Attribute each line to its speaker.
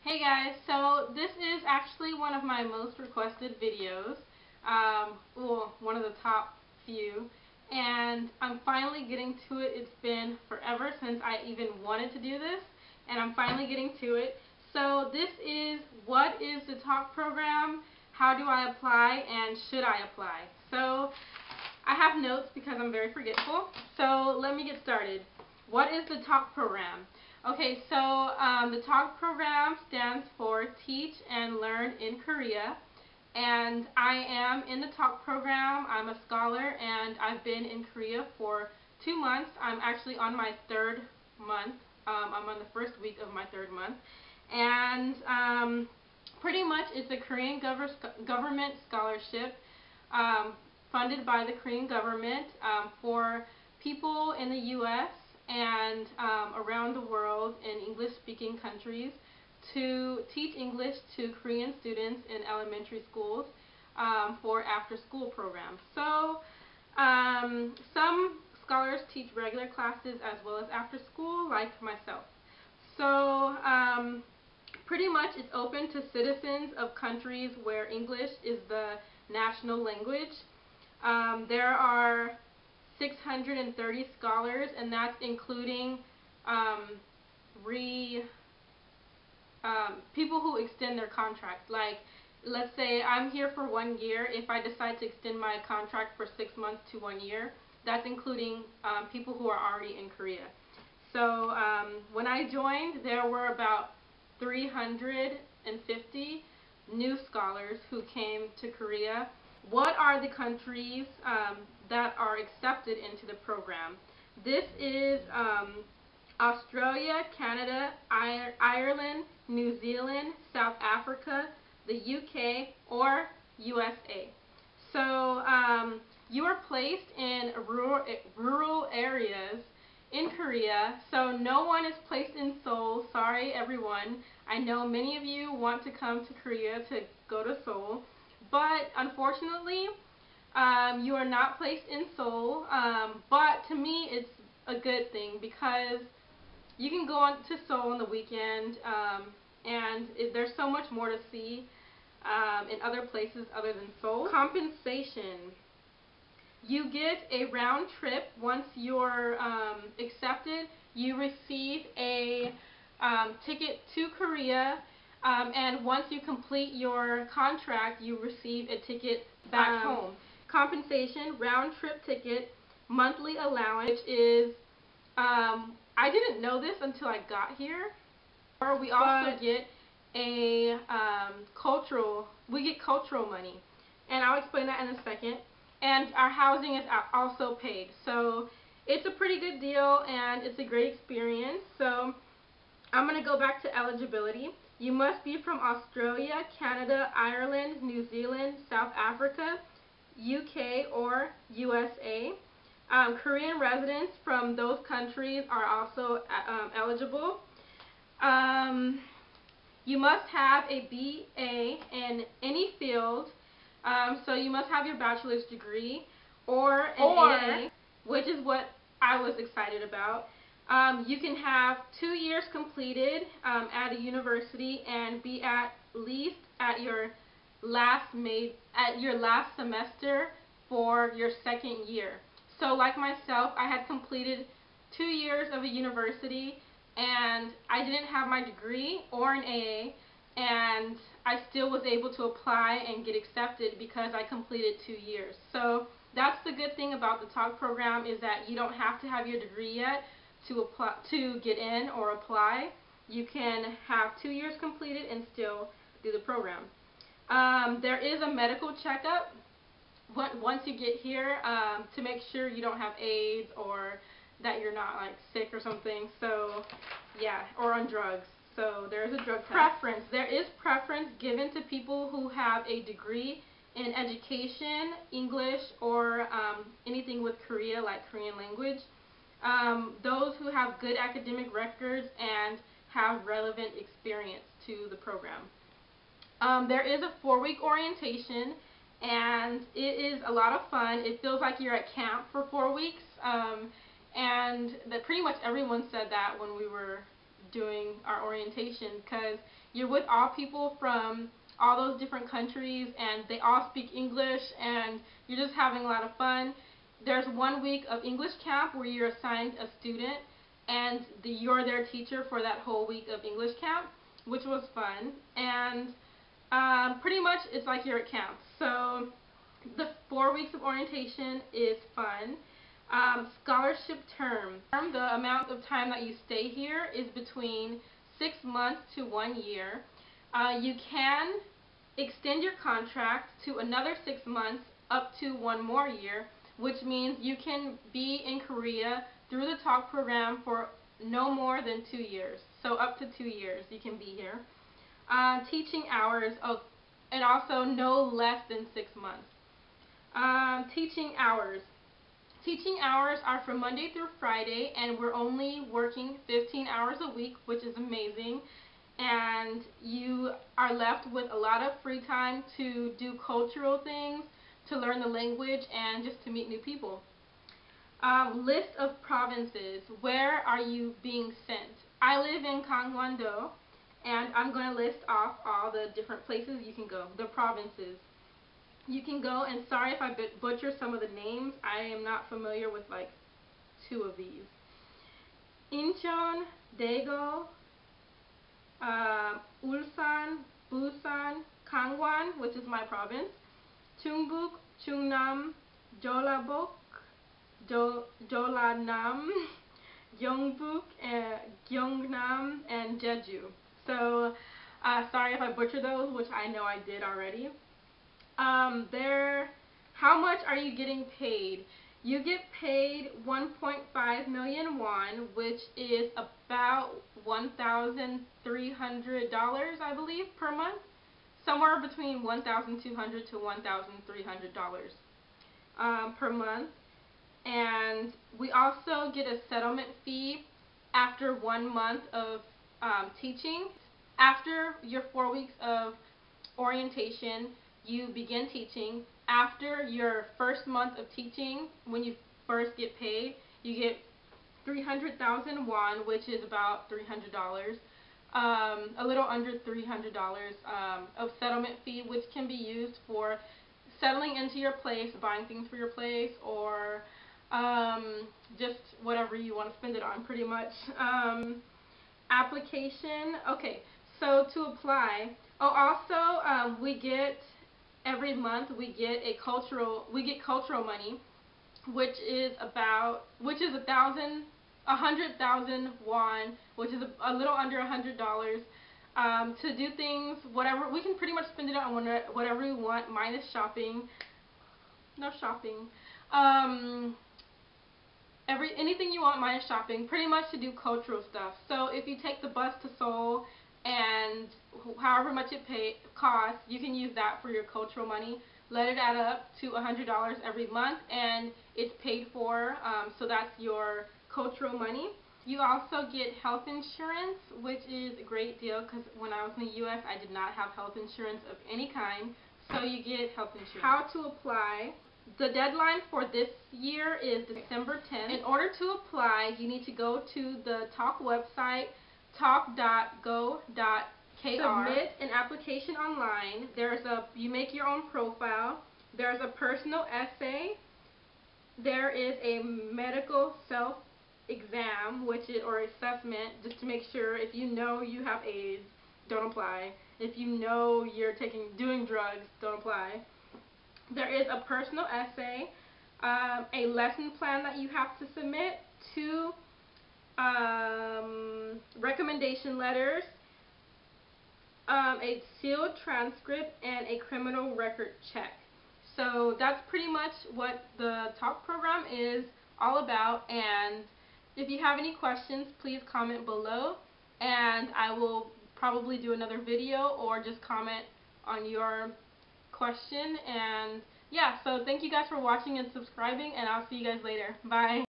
Speaker 1: Hey guys, so this is actually one of my most requested videos, well, one of the top few, and I'm finally getting to it. It's been forever since I even wanted to do this, and I'm finally getting to it. So this is, what is the TaLK program, how do I apply, and should I apply? So I have notes because I'm very forgetful, so let me get started. What is the TaLK program? Okay, so the TaLK program stands for Teach and Learn in Korea, and I am in the TaLK program. I'm a scholar, and I've been in Korea for 2 months. I'm actually on my third month. I'm on the first week of my third month, and pretty much it's a Korean government scholarship funded by the Korean government for people in the U.S. and around the world in English-speaking countries to teach English to Korean students in elementary schools for after-school programs. So some scholars teach regular classes as well as after-school, like myself. So pretty much it's open to citizens of countries where English is the national language. There are 630 scholars, and that's including people who extend their contract. Like, let's say I'm here for 1 year. If I decide to extend my contract for 6 months to 1 year, that's including people who are already in Korea. So when I joined, there were about 350 new scholars who came to Korea. What are the countries that are accepted into the program? This is Australia, Canada, Ireland, New Zealand, South Africa, the UK, or USA. So you are placed in rural areas in Korea, so no one is placed in Seoul. Sorry everyone. I know many of you want to come to Korea to go to Seoul, but unfortunately you are not placed in Seoul, but to me it's a good thing because you can go on to Seoul on the weekend, and there's so much more to see in other places other than Seoul. Compensation. You get a round trip. Once you're accepted, you receive a ticket to Korea, and once you complete your contract, you receive a ticket back home. Compensation, round trip ticket, monthly allowance, which is, I didn't know this until I got here, or we also get a cultural money, and I'll explain that in a second. And our housing is also paid, so it's a pretty good deal and it's a great experience. So I'm going to go back to eligibility. You must be from Australia, Canada, Ireland, New Zealand, South Africa, UK, or USA. Korean residents from those countries are also eligible. You must have a BA in any field. So you must have your bachelor's degree or an AA, which is what I was excited about. You can have 2 years completed at a university and be at least at your last semester for your second year. So like myself, I had completed 2 years of a university and I didn't have my degree or an AA, and I still was able to apply and get accepted because I completed 2 years. So that's the good thing about the TaLK program, is that you don't have to have your degree yet to apply, to get in or apply. You can have 2 years completed and still do the program. There is a medical checkup once you get here to make sure you don't have AIDS or that you're not like sick or something. So yeah, or on drugs. So there is a drug test. Preference. There is preference given to people who have a degree in education, English, or anything with Korea, like Korean language. Those who have good academic records and have relevant experience to the program. There is a 4-week orientation, and it is a lot of fun. It feels like you're at camp for 4 weeks, and that pretty much everyone said that when we were doing our orientation, because you're with all people from all those different countries, and they all speak English, and you're just having a lot of fun. There's 1 week of English camp where you're assigned a student, and you're their teacher for that whole week of English camp, which was fun. And pretty much it's like you're at camp. So the 4 weeks of orientation is fun. Scholarship term. The amount of time that you stay here is between 6 months to 1 year. You can extend your contract to another 6 months up to 1 more year, which means you can be in Korea through the TaLK program for no more than 2 years. So up to 2 years you can be here. Teaching hours, and also no less than 6 months. Teaching hours. Teaching hours are from Monday through Friday, and we're only working 15 hours a week, which is amazing. And you are left with a lot of free time to do cultural things, to learn the language, and just to meet new people. List of provinces. Where are you being sent? I live in Gangwon-do, and I'm going to list off all the different places you can go, the provinces. You can go, and sorry if I butcher some of the names, I am not familiar with like 2 of these. Incheon, Daegu, Ulsan, Busan, Gangwon, which is my province, Chungbuk, Chungnam, Jeollabuk, Jeollanam, Gyeongbuk, Gyeongnam, and Jeju. So, sorry if I butcher those, which I know I did already. How much are you getting paid? You get paid 1.5 million won, which is about $1,300, I believe, per month. Somewhere between $1,200 to $1,300 per month. And we also get a settlement fee after 1 month of teaching. After your 4 weeks of orientation, you begin teaching. After your first month of teaching, when you first get paid, you get 300,000 won, which is about $300. A little under $300 of settlement fee, which can be used for settling into your place, buying things for your place, or just whatever you want to spend it on, pretty much. Application. Okay, so to apply. Also, we get every month we get cultural money, which is 100,000 won, which is a little under $100, to do things, whatever. We can pretty much spend it on whatever we want, minus shopping. No shopping. Anything you want minus shopping, pretty much to do cultural stuff. So if you take the bus to Seoul, and however much it costs, you can use that for your cultural money. Let it add up to $100 every month, and it's paid for, so that's your cultural money. You also get health insurance, which is a great deal, because when I was in the U.S., I did not have health insurance of any kind, so you get health insurance. How to apply. The deadline for this year is December 10th. In order to apply, you need to go to the TaLK website, talk.go.kr. Submit an application online. You make your own profile. There's a personal essay. There is a medical self-exam, or assessment, just to make sure. If you know you have AIDS, don't apply. If you know you're doing drugs, don't apply. There is a personal essay, a lesson plan that you have to submit, 2 recommendation letters, a sealed transcript, and a criminal record check. So that's pretty much what the TaLK program is all about, and if you have any questions, please comment below, and I will probably do another video or just comment on your question. And yeah, so thank you guys for watching and subscribing, and I'll see you guys later. Bye.